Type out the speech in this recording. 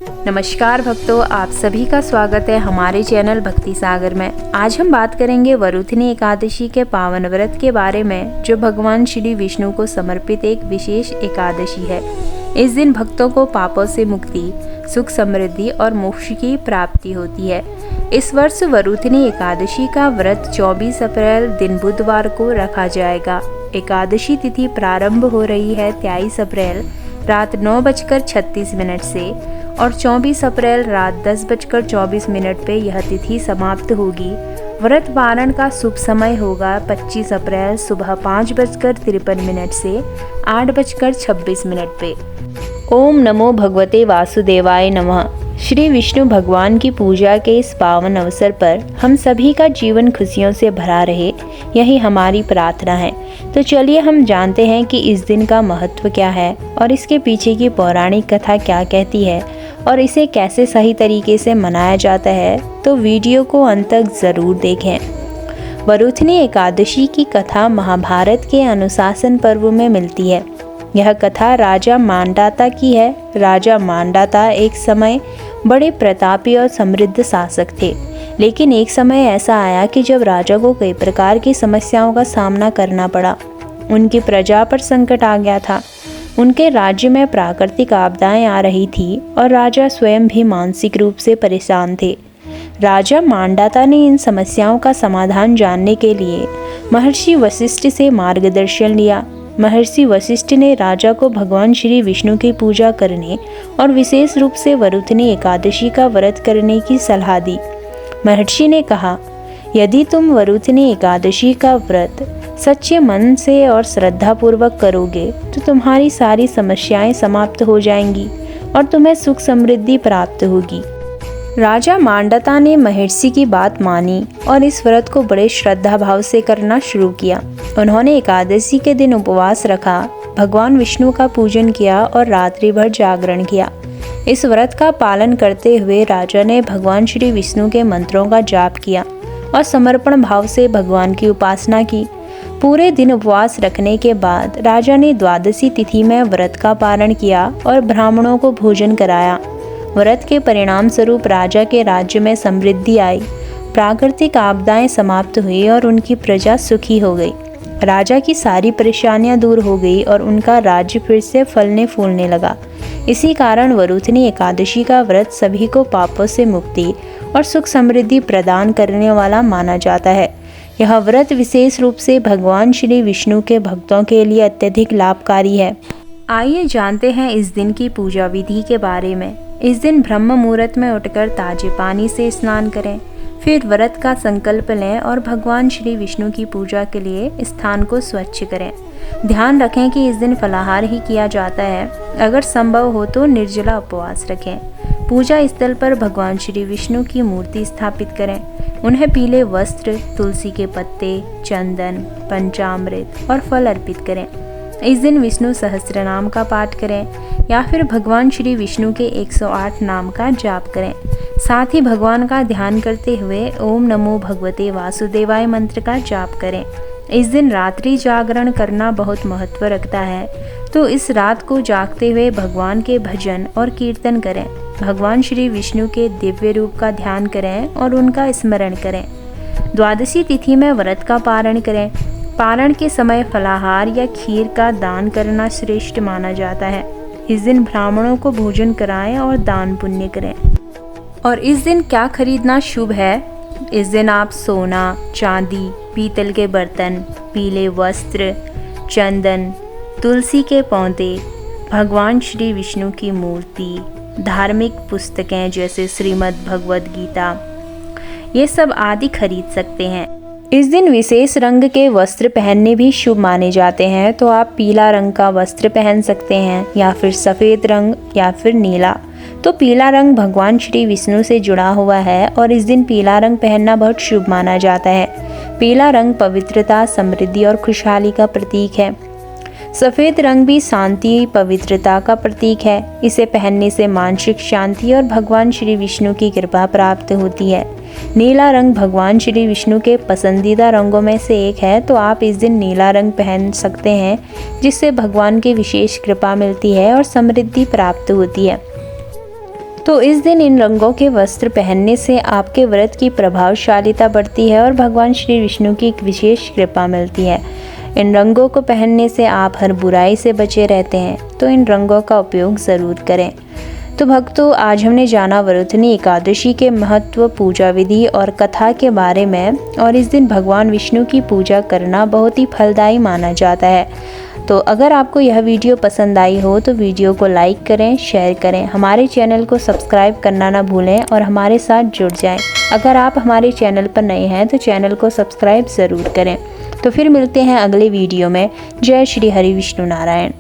नमस्कार भक्तों, आप सभी का स्वागत है हमारे चैनल भक्ति सागर में। आज हम बात करेंगे वरुथनी एकादशी के पावन व्रत के बारे में, जो भगवान श्री विष्णु को समर्पित एक विशेष एकादशी है। इस दिन भक्तों को पापों से मुक्ति, सुख समृद्धि और मोक्ष की प्राप्ति होती है। इस वर्ष वरुथनी एकादशी का व्रत 24 अप्रैल दिन बुधवार को रखा जाएगा। एकादशी तिथि प्रारंभ हो रही है 23 अप्रैल रात 9:36 से और 24 अप्रैल रात 10:24 पे यह तिथि समाप्त होगी। व्रत पारण का शुभ समय होगा 25 अप्रैल सुबह 5:53 से 8:26 पे। ओम नमो भगवते वासुदेवाय नमः। श्री विष्णु भगवान की पूजा के इस पावन अवसर पर हम सभी का जीवन खुशियों से भरा रहे, यही हमारी प्रार्थना है। तो चलिए हम जानते हैं कि इस दिन का महत्व क्या है और इसके पीछे की पौराणिक कथा क्या कहती है और इसे कैसे सही तरीके से मनाया जाता है। तो वीडियो को अंत तक ज़रूर देखें। वरुथनी एकादशी की कथा महाभारत के अनुशासन पर्व में मिलती है। यह कथा राजा मांधाता की है। राजा मांधाता एक समय बड़े प्रतापी और समृद्ध शासक थे, लेकिन एक समय ऐसा आया कि जब राजा को कई प्रकार की समस्याओं का सामना करना पड़ा। उनकी प्रजा पर संकट आ गया था। उनके राज्य में प्राकृतिक आपदाएं आ रही थी और राजा स्वयं भी मानसिक रूप से परेशान थे। राजा मांधाता ने इन समस्याओं का समाधान जानने के लिए महर्षि वशिष्ठ से मार्गदर्शन लिया। महर्षि वशिष्ठ ने राजा को भगवान श्री विष्णु की पूजा करने और विशेष रूप से वरुथनी एकादशी का व्रत करने की सलाह दी। महर्षि ने कहा, यदि तुम वरुथनी एकादशी का व्रत सच्चे मन से और श्रद्धापूर्वक करोगे तो तुम्हारी सारी समस्याएं समाप्त हो जाएंगी और तुम्हें सुख समृद्धि प्राप्त होगी। राजा मांधाता ने महर्षि की बात मानी और इस व्रत को बड़े श्रद्धा भाव से करना शुरू किया। उन्होंने एकादशी के दिन उपवास रखा, भगवान विष्णु का पूजन किया और रात्रि भर जागरण किया। इस व्रत का पालन करते हुए राजा ने भगवान श्री विष्णु के मंत्रों का जाप किया और समर्पण भाव से भगवान की उपासना की। पूरे दिन उपवास रखने के बाद राजा ने द्वादशी तिथि में व्रत का पारण किया और ब्राह्मणों को भोजन कराया। व्रत के परिणाम स्वरूप राजा के राज्य में समृद्धि आई, प्राकृतिक आपदाएं समाप्त हुई और उनकी प्रजा सुखी हो गई। राजा की सारी परेशानियां दूर हो गई और उनका राज्य फिर से फलने फूलने लगा। इसी कारण वरुथनी एकादशी का व्रत सभी को पापों से मुक्ति और सुख समृद्धि प्रदान करने वाला माना जाता है। यह व्रत विशेष रूप से भगवान श्री विष्णु के भक्तों के लिए अत्यधिक लाभकारी है। आइए जानते हैं इस दिन की पूजा विधि के बारे में। इस दिन ब्रह्म मुहूर्त में उठकर ताजे पानी से स्नान करें, फिर व्रत का संकल्प लें और भगवान श्री विष्णु की पूजा के लिए स्थान को स्वच्छ करें। ध्यान रखें कि इस दिन फलाहार ही किया जाता है। अगर संभव हो तो निर्जला उपवास रखें। पूजा स्थल पर भगवान श्री विष्णु की मूर्ति स्थापित करें। उन्हें पीले वस्त्र, तुलसी के पत्ते, चंदन, पंचामृत और फल अर्पित करें। इस दिन विष्णु सहस्त्रनाम का पाठ करें या फिर भगवान श्री विष्णु के 108 नाम का जाप करें। साथ ही भगवान का ध्यान करते हुए ओम नमो भगवते वासुदेवाय मंत्र का जाप करें। इस दिन रात्रि जागरण करना बहुत महत्व रखता है, तो इस रात को जागते हुए भगवान के भजन और कीर्तन करें। भगवान श्री विष्णु के दिव्य रूप का ध्यान करें और उनका स्मरण करें। द्वादशी तिथि में व्रत का पारण करें। पारण के समय फलाहार या खीर का दान करना श्रेष्ठ माना जाता है। इस दिन ब्राह्मणों को भोजन कराएं और दान पुण्य करें। और इस दिन क्या खरीदना शुभ है? इस दिन आप सोना, चांदी, पीतल के बर्तन, पीले वस्त्र, चंदन, तुलसी के पौधे, भगवान श्री विष्णु की मूर्ति, धार्मिक पुस्तकें जैसे श्रीमद् भगवद गीता, ये सब आदि खरीद सकते हैं। इस दिन विशेष रंग के वस्त्र पहनने भी शुभ माने जाते हैं, तो आप पीला रंग का वस्त्र पहन सकते हैं या फिर सफ़ेद रंग या फिर नीला। तो पीला रंग भगवान श्री विष्णु से जुड़ा हुआ है और इस दिन पीला रंग पहनना बहुत शुभ माना जाता है। पीला रंग पवित्रता, समृद्धि और खुशहाली का प्रतीक है। सफ़ेद रंग भी शांति, पवित्रता का प्रतीक है। इसे पहनने से मानसिक शांति और भगवान श्री विष्णु की कृपा प्राप्त होती है। नीला रंग भगवान श्री विष्णु के पसंदीदा रंगों में से एक है, तो आप इस दिन नीला रंग पहन सकते हैं, जिससे भगवान की विशेष कृपा मिलती है और समृद्धि प्राप्त होती है। तो इस दिन इन रंगों के वस्त्र पहनने से आपके व्रत की प्रभावशालीता बढ़ती है और भगवान श्री विष्णु की एक विशेष कृपा मिलती है। इन रंगों को पहनने से आप हर बुराई से बचे रहते हैं, तो इन रंगों का उपयोग ज़रूर करें। तो भक्तों, आज हमने जाना वरुथनी एकादशी के महत्व, पूजा विधि और कथा के बारे में। और इस दिन भगवान विष्णु की पूजा करना बहुत ही फलदायी माना जाता है। तो अगर आपको यह वीडियो पसंद आई हो तो वीडियो को लाइक करें, शेयर करें, हमारे चैनल को सब्सक्राइब करना ना भूलें और हमारे साथ जुड़ जाएं। अगर आप हमारे चैनल पर नए हैं तो चैनल को सब्सक्राइब ज़रूर करें। तो फिर मिलते हैं अगले वीडियो में। जय श्री हरि विष्णु नारायण।